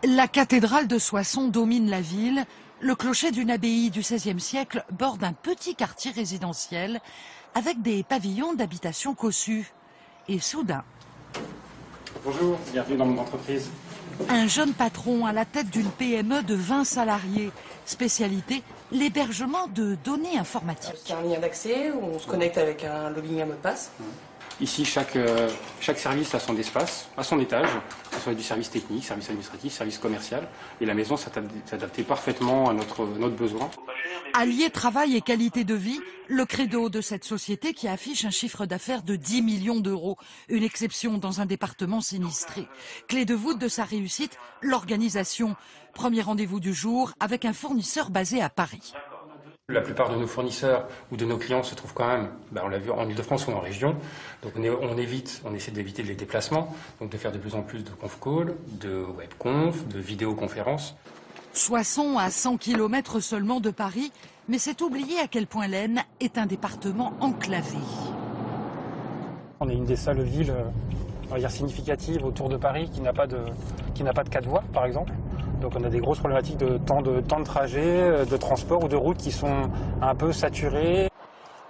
La cathédrale de Soissons domine la ville. Le clocher d'une abbaye du XVIe siècle borde un petit quartier résidentiel avec des pavillons d'habitation cossus. Et soudain, bonjour, bienvenue dans mon entreprise. un jeune patron à la tête d'une PME de 20 salariés. Spécialité, l'hébergement de données informatiques. C'est un lien d'accès où on se connecte avec un login et un mot de passe. Ici, chaque service a son espace, à son étage, que ce soit du service technique, service administratif, service commercial. Et la maison s'est adaptée parfaitement à notre besoin. Allier travail et qualité de vie, le credo de cette société qui affiche un chiffre d'affaires de 10 millions d'euros. Une exception dans un département sinistré. Clé de voûte de sa réussite, l'organisation. Premier rendez-vous du jour avec un fournisseur basé à Paris. La plupart de nos fournisseurs ou de nos clients se trouvent quand même, on l'a vu, en Ile-de-France ou en région. Donc on essaie d'éviter les déplacements, donc de faire de plus en plus de conf call, de webconf, de vidéoconférences. Soissons à 100 km seulement de Paris, mais c'est oublier à quel point l'Aisne est un département enclavé. On est une des seules villes significatives autour de Paris qui n'a pas de 4 voies, par exemple. Donc on a des grosses problématiques de temps de trajet, de transport ou de route qui sont un peu saturées.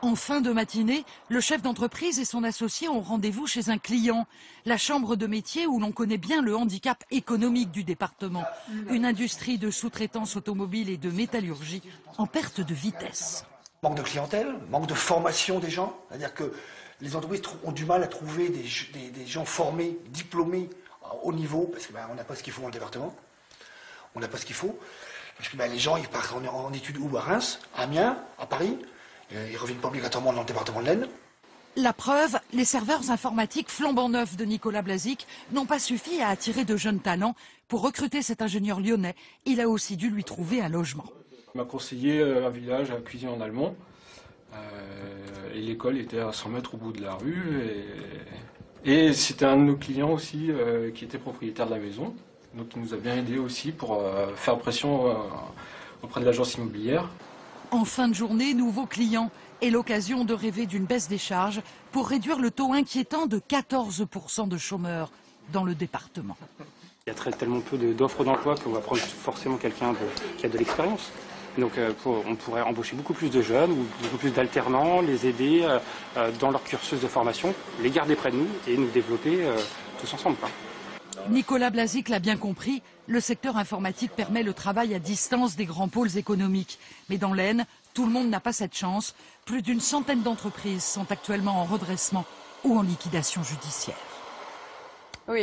En fin de matinée, le chef d'entreprise et son associé ont rendez-vous chez un client. La chambre de métier où l'on connaît bien le handicap économique du département. Une industrie de sous-traitance automobile et de métallurgie en perte de vitesse. Manque de clientèle, manque de formation des gens. C'est-à-dire que les entreprises ont du mal à trouver des gens formés, diplômés, à haut niveau, parce qu'on n'a pas ce qu'il faut dans le département. On n'a pas ce qu'il faut. Parce que les gens, ils partent en études où? À Reims, à Amiens, à Paris. Ils ne reviennent pas obligatoirement dans le département de l'Aisne. La preuve, les serveurs informatiques flambant neufs de Nicolas Blazic n'ont pas suffi à attirer de jeunes talents. Pour recruter cet ingénieur lyonnais, il a aussi dû lui trouver un logement. Il m'a conseillé un village à cuisiner en allemand. Et l'école était à 100 mètres au bout de la rue. Et c'était un de nos clients aussi qui était propriétaire de la maison. Donc il nous a bien aidé aussi pour faire pression auprès de l'agence immobilière. En fin de journée, nouveau client et l'occasion de rêver d'une baisse des charges pour réduire le taux inquiétant de 14% de chômeurs dans le département. Il y a tellement peu d'offres d'emploi qu'on va prendre forcément quelqu'un qui a de l'expérience. Donc on pourrait embaucher beaucoup plus de jeunes, ou beaucoup plus d'alternants, les aider dans leur cursus de formation, les garder près de nous et nous développer tous ensemble. Nicolas Blazic l'a bien compris, le secteur informatique permet le travail à distance des grands pôles économiques. Mais dans l'Aisne, tout le monde n'a pas cette chance. Plus d'une centaine d'entreprises sont actuellement en redressement ou en liquidation judiciaire. Oui.